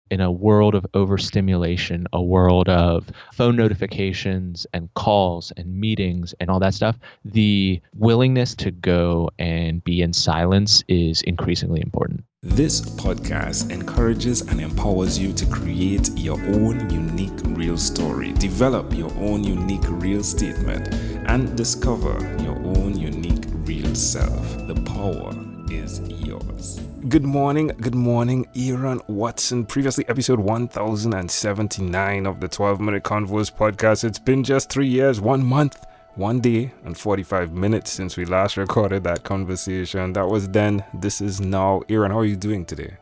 in a world of overstimulation, a world of phone notifications and calls and meetings and all that stuff, the willingness to go and be in silence is increasingly important. This podcast encourages and empowers you to create your own unique real story, develop your own unique real statement, and discover your own unique real self. The power is yours. Good morning, Aaron Watson. Previously, episode 1079 of the 12-Minute Convos podcast. It's been just 3 years, 1 month, 1 day, and 45 minutes since we last recorded that conversation. That was then, this is now. Aaron, how are you doing today?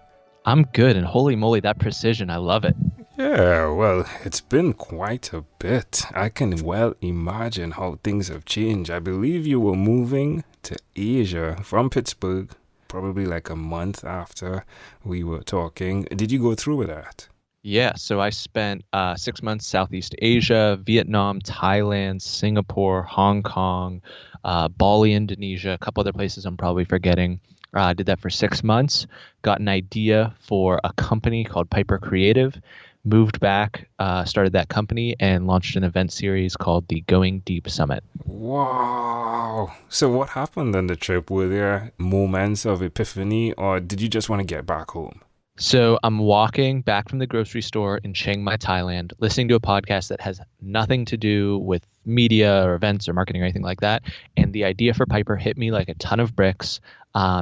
I'm good, and holy moly, that precision, I love it. Yeah, well, it's been quite a bit. I can well imagine how things have changed. I believe you were moving to Asia from Pittsburgh probably like a month after we were talking. Did you go through with that? Yeah, so I spent 6 months Southeast Asia, Vietnam, Thailand, Singapore, Hong Kong, Bali, Indonesia, a couple other places I'm probably forgetting. I did that for 6 months, got an idea for a company called Piper Creative, moved back, started that company, and launched an event series called the Going Deep Summit. Wow. So what happened on the trip? Were there moments of epiphany, or did you just want to get back home? So I'm walking back from the grocery store in Chiang Mai, Thailand, listening to a podcast that has nothing to do with media or events or marketing or anything like that. And the idea for Piper hit me like a ton of bricks.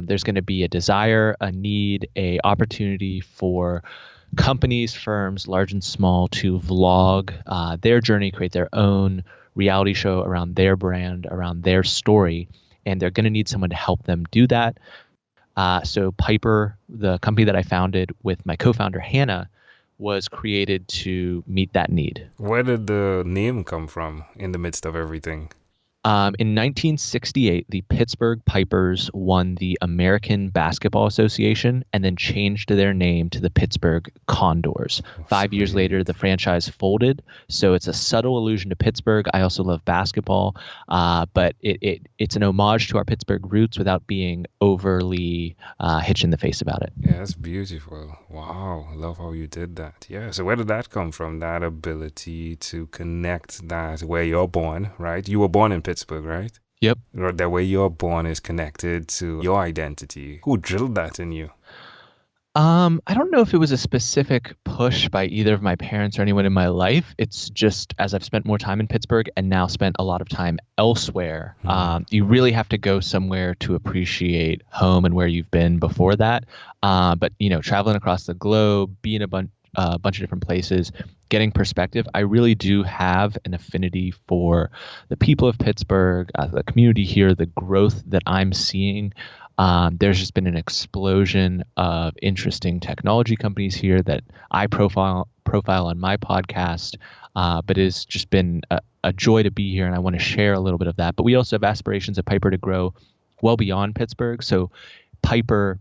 There's going to be a desire, a need, a opportunity for companies, firms, large and small, to vlog their journey, create their own reality show around their brand, around their story. And they're going to need someone to help them do that. So Piper, the company that I founded with my co-founder, Hannah, was created to meet that need. Where did the name come from in the midst of everything? In 1968, the Pittsburgh Pipers won the American Basketball Association and then changed their name to the Pittsburgh Condors. 5 years later, the franchise folded. So it's a subtle allusion to Pittsburgh. I also love basketball, but it's an homage to our Pittsburgh roots without being overly hitched in the face about it. Yeah, that's beautiful. Wow, love how you did that. Yeah, so where did that come from, that ability to connect that where you're born, right? You were born in Pittsburgh, right? Yep. The way you're born is connected to your identity. Who drilled that in you? I don't know if it was a specific push by either of my parents or anyone in my life. It's just as I've spent more time in Pittsburgh and now spent a lot of time elsewhere, you really have to go somewhere to appreciate home and where you've been before that. But, traveling across the globe, being a bunch of different places, getting perspective, I really do have an affinity for the people of Pittsburgh, the community here, the growth that I'm seeing. There's just been an explosion of interesting technology companies here that I profile on my podcast, but it's just been a joy to be here, and I want to share a little bit of that. But we also have aspirations at Piper to grow well beyond Pittsburgh. So Piper,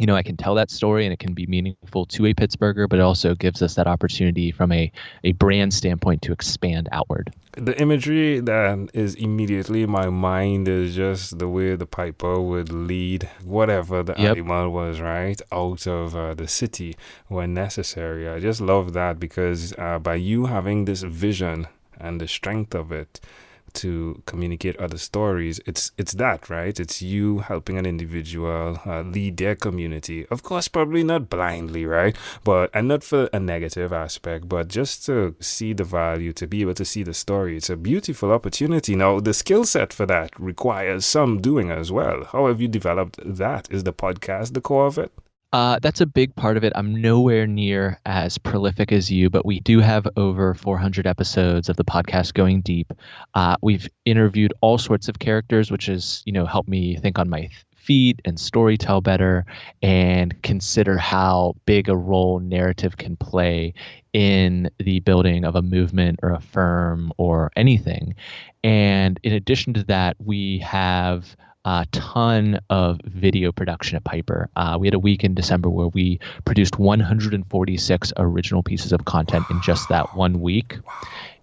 I can tell that story and it can be meaningful to a Pittsburgher, but it also gives us that opportunity from a brand standpoint to expand outward. The imagery that is immediately in my mind is just the way the Piper would lead whatever the animal was, right, out of the city when necessary. I just love that because by you having this vision and the strength of it to communicate other stories, it's that, right? It's you helping an individual lead their community. Of course, probably not blindly, right? And not for a negative aspect, but just to see the value, to be able to see the story. It's a beautiful opportunity. Now, the skill set for that requires some doing as well. How have you developed that? Is the podcast the core of it? That's a big part of it. I'm nowhere near as prolific as you, but we do have over 400 episodes of the podcast Going Deep. We've interviewed all sorts of characters, which has, helped me think on my feet and storytell better and consider how big a role narrative can play in the building of a movement or a firm or anything. And in addition to that, we have a ton of video production at Piper. We had a week in December where we produced 146 original pieces of content in just that 1 week.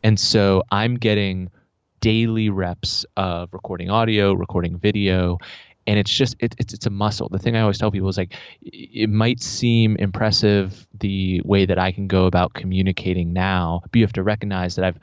And so I'm getting daily reps of recording audio, recording video, And it's just it's a muscle. The thing I always tell people is like it might seem impressive the way that I can go about communicating now, but you have to recognize that I've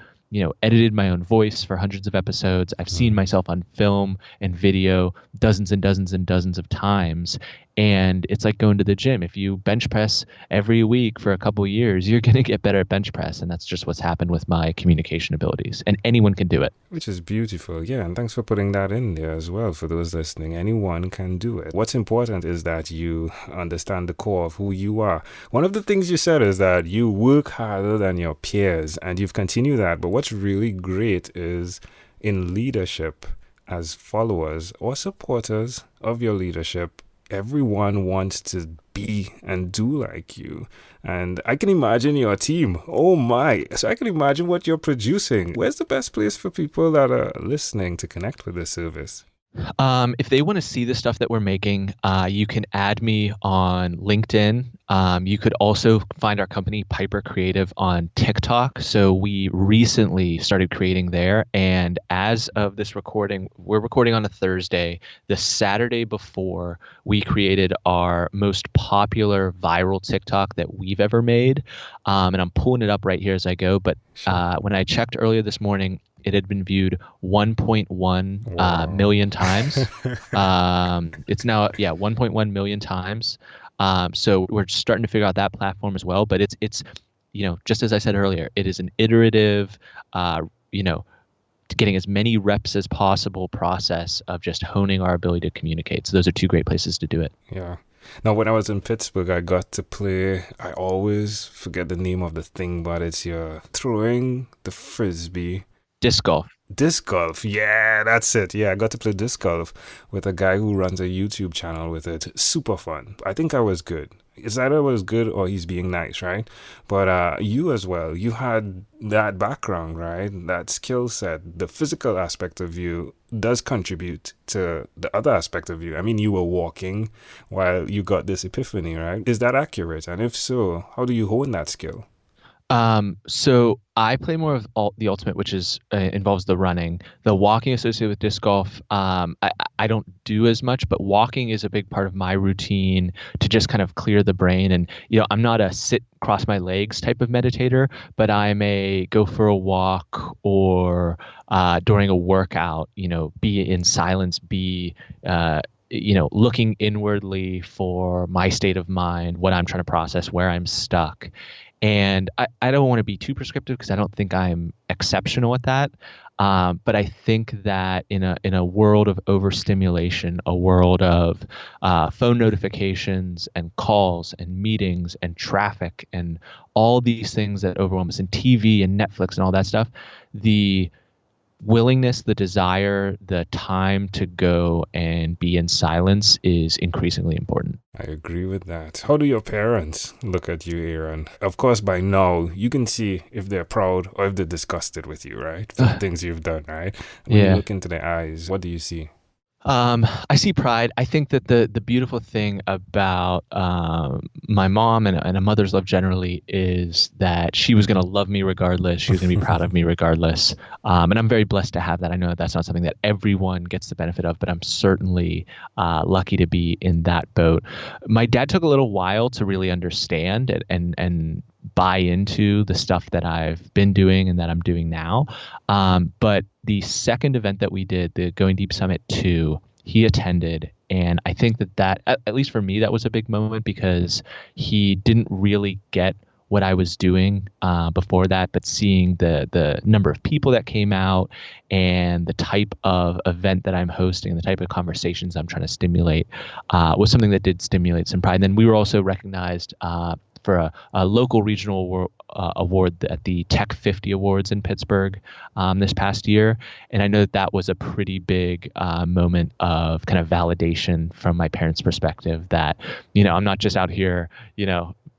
edited my own voice for hundreds of episodes. I've seen myself on film and video dozens and dozens and dozens of times. And it's like going to the gym. If you bench press every week for a couple of years, you're going to get better at bench press. And that's just what's happened with my communication abilities. And anyone can do it. Which is beautiful. Yeah. And thanks for putting that in there as well for those listening. Anyone can do it. What's important is that you understand the core of who you are. One of the things you said is that you work harder than your peers, and you've continued that. But what's really great is in leadership, as followers or supporters of your leadership, everyone wants to be and do like you. And I can imagine your team. Oh my. So I can imagine what you're producing. Where's the best place for people that are listening to connect with this service? If they want to see the stuff that we're making, you can add me on LinkedIn. You could also find our company, Piper Creative, on TikTok. So we recently started creating there. And as of this recording, we're recording on a Thursday. The Saturday before, we created our most popular viral TikTok that we've ever made. And I'm pulling it up right here as I go. But when I checked earlier this morning, it had been viewed 1.1 million times. It's now, 1.1 million times. So we're starting to figure out that platform as well. But it's just as I said earlier, it is an iterative, getting as many reps as possible process of just honing our ability to communicate. So those are two great places to do it. Yeah. Now, when I was in Pittsburgh, I got to play, I always forget the name of the thing, but it's you're throwing the frisbee. Disc golf. Disc golf. Yeah, that's it. Yeah, I got to play disc golf with a guy who runs a YouTube channel with it. Super fun. I think I was good. It's either I was good or he's being nice, right? But you as well, you had that background, right? That skill set, the physical aspect of you does contribute to the other aspect of you. I mean, you were walking while you got this epiphany, right? Is that accurate? And if so, how do you hone that skill? So I play more of the ultimate, which is involves the running. The walking associated with disc golf, I don't do as much, but walking is a big part of my routine to just kind of clear the brain. And I'm not a sit cross my legs type of meditator, but I'm a go for a walk or during a workout, be in silence, be looking inwardly for my state of mind, what I'm trying to process, where I'm stuck. And I don't want to be too prescriptive because I don't think I'm exceptional at that. But I think that in a world of overstimulation, a world of phone notifications and calls and meetings and traffic and all these things that overwhelm us, and TV and Netflix and all that stuff, the willingness, the desire, the time to go and be in silence is increasingly important. I agree with that. How do your parents look at you, Aaron? Of course, by now, you can see if they're proud or if they're disgusted with you, right? For the things you've done, right? When you look into their eyes, what do you see? I see pride. I think that the beautiful thing about my mom and a mother's love generally is that she was going to love me regardless. She was going to be proud of me regardless. And I'm very blessed to have that. I know that's not something that everyone gets the benefit of, but I'm certainly lucky to be in that boat. My dad took a little while to really understand and buy into the stuff that I've been doing and that I'm doing now. But the second event that we did, the Going Deep Summit 2, he attended. And I think that at least for me, that was a big moment because he didn't really get what I was doing before that, but seeing the number of people that came out and the type of event that I'm hosting, the type of conversations I'm trying to stimulate was something that did stimulate some pride. And then we were also recognized for a local regional award at the Tech 50 Awards in Pittsburgh this past year. And I know that was a pretty big moment of kind of validation from my parents' perspective that, I'm not just out here,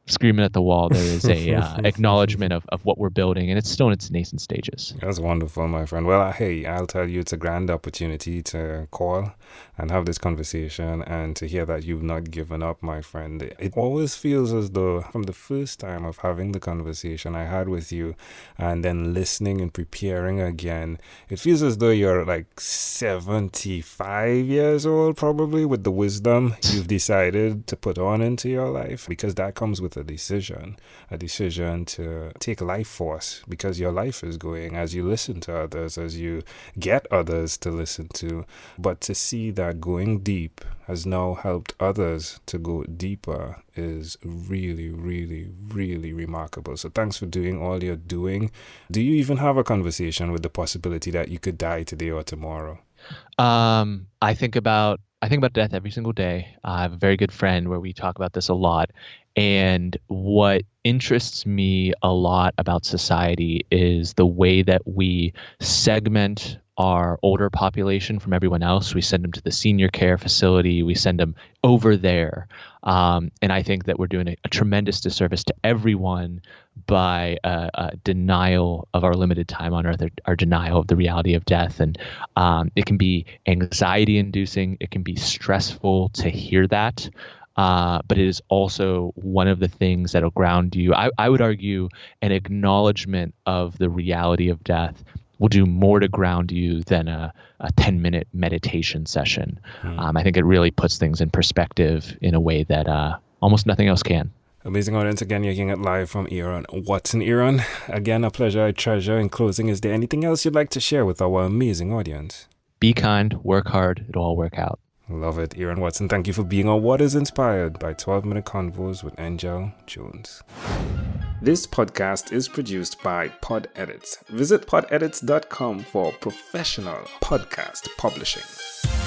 screaming at the wall. There is a acknowledgement of what we're building, and it's still in its nascent stages. That's wonderful, my friend. Well, hey, I'll tell you, it's a grand opportunity to call and have this conversation, and to hear that you've not given up, my friend. It always feels as though from the first time of having the conversation I had with you, and then listening and preparing again, it feels as though you're like 75 years old, probably, with the wisdom you've decided to put on into your life, because that comes with a decision to take life force, because your life is going as you listen to others, as you get others to listen to. But to see that going deep has now helped others to go deeper is really, really, really remarkable. So thanks for doing all you're doing. Do you even have a conversation with the possibility that you could die today or tomorrow? I think about death every single day. I have a very good friend where we talk about this a lot. And what interests me a lot about society is the way that we segment our older population from everyone else. We send them to the senior care facility. We send them over there. And I think that we're doing a tremendous disservice to everyone by a denial of our limited time on earth, our denial of the reality of death. And it can be anxiety inducing. It can be stressful to hear that. But it is also one of the things that'll ground you. I would argue an acknowledgement of the reality of death will do more to ground you than a 10-minute meditation session. I think it really puts things in perspective in a way that almost nothing else can. Amazing audience. Again, you're getting it live from Aaron Watson. Aaron, again, a pleasure, I treasure. In closing, is there anything else you'd like to share with our amazing audience? Be kind, work hard, it'll all work out. Love it. Aaron Watson, thank you for being on What is Inspired by 12-Minute Convos with Angel Jones. This podcast is produced by Pod Edits. Visit podedits.com for professional podcast publishing.